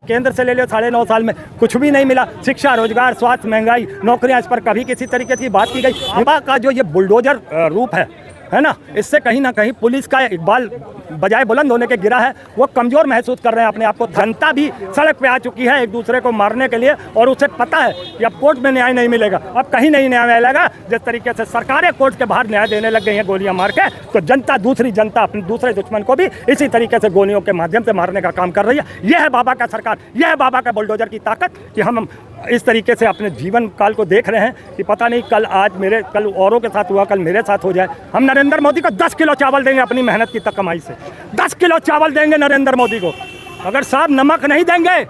केंद्र से ले लो 9.5 साल में कुछ भी नहीं मिला। शिक्षा, रोजगार, स्वास्थ्य, महंगाई, नौकरियां, इस पर कभी किसी तरीके की बात की गई। बाबा का जो ये बुलडोजर रूप है ना, इससे कहीं ना कहीं पुलिस का इकबाल बजाय बुलंद होने के गिरा है। वो कमज़ोर महसूस कर रहे हैं अपने आप को। जनता भी सड़क पे आ चुकी है एक दूसरे को मारने के लिए, और उसे पता है कि अब कोर्ट में न्याय नहीं मिलेगा, अब कहीं नहीं न्याय मिलेगा। जिस तरीके से सरकारें कोर्ट के बाहर न्याय देने लग गई हैं गोलियां मार के, तो जनता, दूसरी जनता अपने दूसरे दुश्मन को भी इसी तरीके से गोलियों के माध्यम से मारने का काम कर रही है। यह है बाबा का सरकार, यह है बाबा का बुलडोजर की ताकत कि हम इस तरीके से अपने जीवन काल को देख रहे हैं कि पता नहीं कल औरों के साथ हुआ, कल मेरे साथ हो जाए। हम नरेंद्र मोदी को 10 किलो चावल देंगे अपनी मेहनत की कमाई से, 10 किलो चावल देंगे नरेंद्र मोदी को। अगर साहब नमक नहीं देंगे,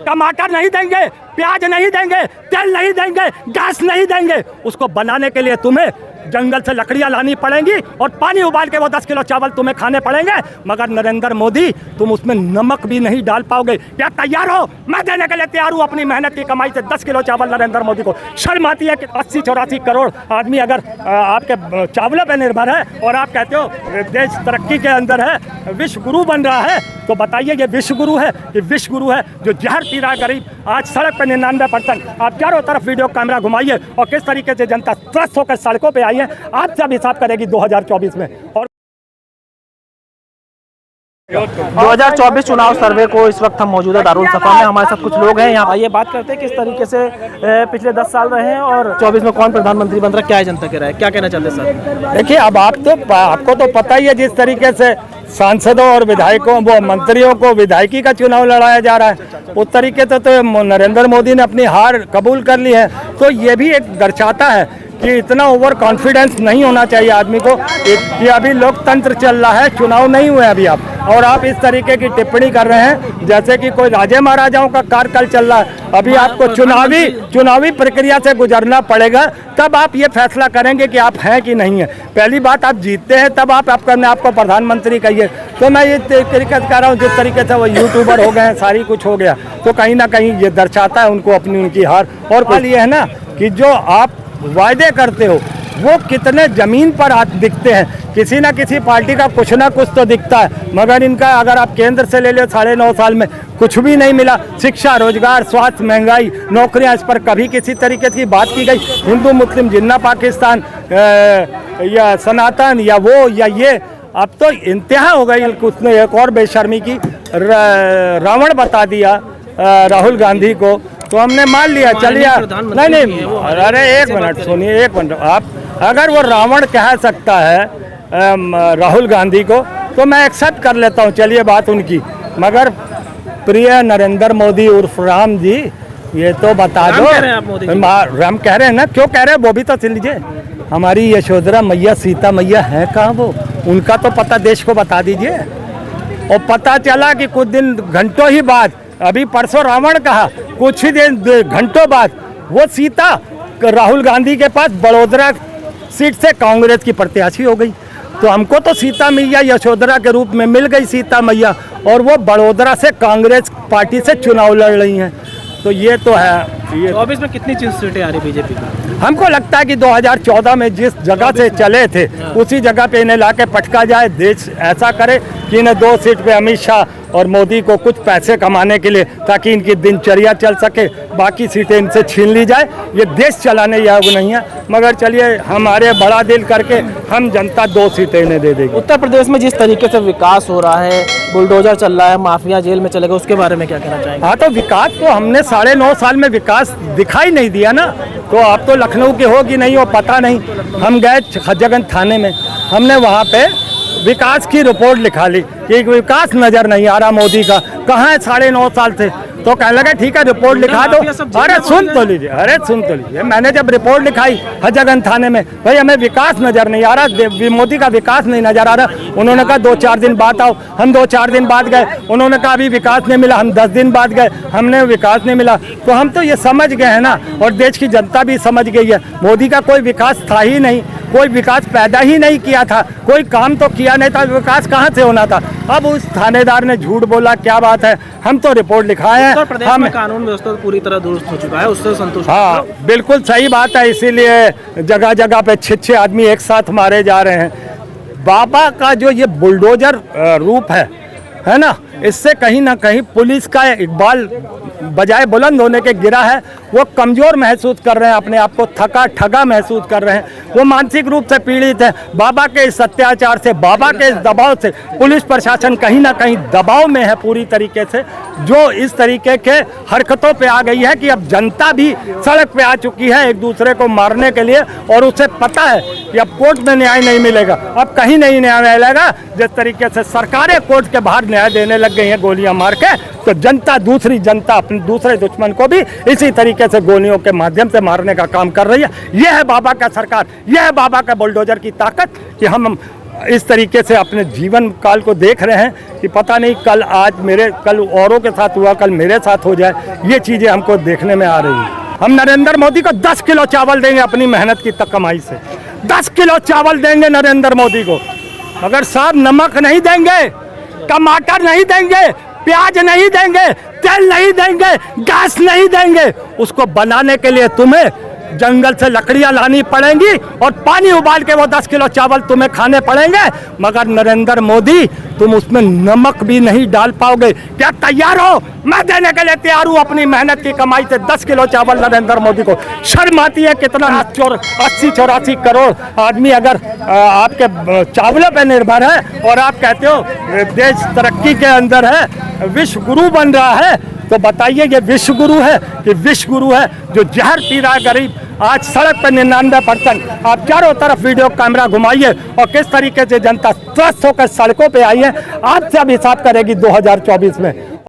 टमाटर नहीं देंगे, प्याज नहीं देंगे, तेल नहीं देंगे, गैस नहीं देंगे, उसको बनाने के लिए तुम्हें जंगल से लकड़ियां लानी पड़ेंगी और पानी उबाल के वो 10 किलो चावल तुम्हें खाने पड़ेंगे। मगर नरेंद्र मोदी, तुम उसमें नमक भी नहीं डाल पाओगे। क्या तैयार हो? मैं देने के लिए तैयार हूँ अपनी मेहनत की कमाई से 10 किलो चावल नरेंद्र मोदी को। शर्म आती है कि 80-84 करोड़ आदमी अगर आपके चावलों पर निर्भर है और आप कहते हो देश तरक्की के अंदर है, विश्व गुरु बन रहा है, तो बताइए ये विश्व गुरु है? ये विश्व गुरु है जो जहर पी रहा गरीब। आज सड़क पर 99%। आप चारों तरफ वीडियो कैमरा घुमाइए और किस तरीके से जनता त्रस्त होकर सड़कों पे आई है। आपसे अब हिसाब करेगी 2024 में। और 2024 चुनाव सर्वे को इस वक्त हम मौजूद है दारुल सफा में। हमारे साथ कुछ लोग हैं यहाँ। आइए बात करते हैं किस तरीके से पिछले 10 साल रहे हैं और 24 में कौन प्रधानमंत्री बन रहा है, क्या है जनता के राय, क्या कहना चाहते हैं सर? देखिए, अब आपको तो पता ही है जिस तरीके से सांसदों और विधायकों, वो मंत्रियों को विधायकी का चुनाव लड़ाया जा रहा है, उस तरीके से तो नरेंद्र मोदी ने अपनी हार कबूल कर ली है। तो ये भी एक दर्शाता है कि इतना ओवर कॉन्फिडेंस नहीं होना चाहिए आदमी को कि अभी लोकतंत्र चल रहा है, चुनाव नहीं हुए अभी आप, और आप इस तरीके की टिप्पणी कर रहे हैं जैसे कि कोई राजे महाराजाओं का कार्यकाल चल रहा है। अभी आपको चुनावी प्रक्रिया से गुजरना पड़ेगा, तब आप ये फैसला करेंगे कि आप हैं कि नहीं है। पहली बात, आप जीतते हैं तब आप अपने आपको प्रधानमंत्री कहिए। तो मैं ये तरीके से कह रहा हूँ, जिस तरीके से वो यूट्यूबर हो गए हैं, सारी कुछ हो गया, तो कहीं ना कहीं ये दर्शाता है उनको उनकी हार। और कल ये है ना कि जो आप वायदे करते हो वो कितने ज़मीन पर दिखते हैं। किसी ना किसी पार्टी का कुछ ना कुछ तो दिखता है, मगर इनका अगर आप केंद्र से ले लो 9.5 साल में कुछ भी नहीं मिला। शिक्षा, रोजगार, स्वास्थ्य, महंगाई, नौकरियां, इस पर कभी किसी तरीके की बात की गई। हिंदू मुस्लिम जिन्ना पाकिस्तान या सनातन या वो या ये, अब तो इंतहा हो गई। उसने एक और बेशर्मी की, रावण बता दिया राहुल गांधी को, तो हमने मान लिया, चलिए नहीं, अरे एक मिनट सुनिए, एक मिनट। आप अगर वो रावण कह सकता है राहुल गांधी को, तो मैं एक्सेप्ट कर लेता हूँ, चलिए बात उनकी। मगर प्रिय नरेंद्र मोदी उर्फ राम जी, ये तो बता दो। राम कह रहे हैं ना, क्यों कह रहे हैं वो भी तो सुन लीजिए। हमारी यशोधरा मैया, सीता मैया है कहाँ वो? उनका तो पता देश को बता दीजिए। और पता चला कि कुछ दिन, घंटों ही बाद, अभी परसों रावण कहा, कुछ ही दिन घंटों बाद वो सीता राहुल गांधी के पास बड़ोदरा सीट से कांग्रेस की प्रत्याशी हो गई। तो हमको तो सीता मैया यशोधरा के रूप में मिल गई सीता मैया, और वो बड़ोदरा से कांग्रेस पार्टी से चुनाव लड़ रही हैं। तो ये तो है। ये 24 में कितनी सीटें आ रही बीजेपी की? हमको लगता है कि 2014 में जिस जगह से चले थे उसी जगह पे इन्हें ला के पटका जाए। देश ऐसा करे कि इन्हें 2 सीट पे अमित शाह और मोदी को कुछ पैसे कमाने के लिए, ताकि इनकी दिनचर्या चल सके, बाकी सीटें इनसे छीन ली जाए। ये देश चलाने योग्य नहीं है। मगर चलिए, हमारे बड़ा दिल करके हम जनता 2 सीटें इन्हें दे देगी। उत्तर प्रदेश में जिस तरीके से विकास हो रहा है, बुलडोजर चल रहा है, माफिया जेल में चले गए, उसके बारे में क्या कहना चाहेंगे? हाँ, तो विकास तो हमने 9.5 साल में विकास दिखाई नहीं दिया ना। तो आप तो लखनऊ के हो कि नहीं हो पता नहीं। हम गए खज्जागंज थाने में, हमने वहाँ पे विकास की रिपोर्ट लिखा ली कि विकास नजर नहीं आ रहा मोदी का, कहाँ है 9.5 साल से। तो कहने लगा ठीक है रिपोर्ट लिखा दो। अरे सुन तो लीजिए, मैंने जब रिपोर्ट लिखाई हजगंज थाने में, भाई हमें विकास नजर नहीं आ रहा, मोदी का विकास नहीं नजर आ रहा। उन्होंने कहा 2-4 दिन बाद आओ। हम 2-4 दिन बाद गए, उन्होंने कहा अभी विकास नहीं मिला। हम 10 दिन बाद गए, हमने विकास नहीं मिला। तो हम तो ये समझ गए हैं ना, और देश की जनता भी समझ गई है, मोदी का कोई विकास था ही नहीं, कोई विकास पैदा ही नहीं किया था, कोई काम तो किया नहीं था, विकास कहाँ से होना था। अब उस थानेदार ने झूठ बोला, क्या बात है। हम तो रिपोर्ट लिखाए हैं। उत्तर प्रदेश में कानून व्यवस्था पूरी तरह दुरुस्त हो चुका है, उससे संतुष्ट? हाँ, बिल्कुल सही बात है। इसीलिए जगह जगह पे 6 आदमी एक साथ मारे जा रहे हैं। बाबा का जो ये बुलडोजर रूप है ना, इससे कहीं ना कहीं पुलिस का इकबाल बजाय बुलंद होने के गिरा है। वो कमज़ोर महसूस कर रहे हैं, अपने आप को थका ठगा महसूस कर रहे हैं। वो मानसिक रूप से पीड़ित है। बाबा के इस अत्याचार से, बाबा के इस दबाव से पुलिस प्रशासन कहीं ना कहीं दबाव में है पूरी तरीके से, जो इस तरीके के हरकतों पे आ गई है कि अब जनता भी सड़क पे आ चुकी है एक दूसरे को मारने के लिए। और उसे पता है कि अब कोर्ट में न्याय नहीं मिलेगा, अब कहीं नहीं न्याय मिलेगा। जिस तरीके से सरकारें कोर्ट के बाहर न्याय देने लग गई हैं गोलियां मार के, तो जनता, दूसरी जनता अपने दूसरे दुश्मन को भी इसी तरीके से गोलियों के माध्यम से मारने का काम कर रही है। यह है बाबा का सरकार, यह है बाबा का बुलडोजर की ताकत कि हम इस तरीके से अपने जीवन काल को देख रहे हैं कि पता नहीं कल कल औरों के साथ हुआ, कल मेरे साथ हो जाए। ये चीज़ें हमको देखने में आ रही हैं। हम नरेंद्र मोदी को 10 किलो चावल देंगे अपनी मेहनत की कमाई से, 10 किलो चावल देंगे नरेंद्र मोदी को, मगर साहब नमक नहीं देंगे, टमाटर नहीं देंगे, प्याज नहीं देंगे, तेल नहीं देंगे, गैस नहीं देंगे। उसको बनाने के लिए तुम्हें जंगल से लकड़ियां लानी पड़ेंगी और पानी उबाल के वो 10 किलो चावल तुम्हें खाने पड़ेंगे, मगर नरेंद्र मोदी तुम उसमें नमक भी नहीं डाल पाओगे। क्या तैयार हो? मैं देने के लिए तैयार हूँ अपनी मेहनत की कमाई से 10 किलो चावल नरेंद्र मोदी को। शर्म आती है कितना 80-84 करोड़ आदमी अगर आपके चावलों पे निर्भर है और आप कहते हो देश तरक्की के अंदर है, विश्व गुरु बन रहा है। तो बताइए ये विश्व गुरु है कि विश्व गुरु है जो जहर पी रहा है गरीब। आज सड़क पर 99% आप चारों तरफ वीडियो कैमरा घुमाइए और किस तरीके से जनता स्वस्थ होकर सड़कों पे आई है। आपसे अब हिसाब करेगी 2024 में।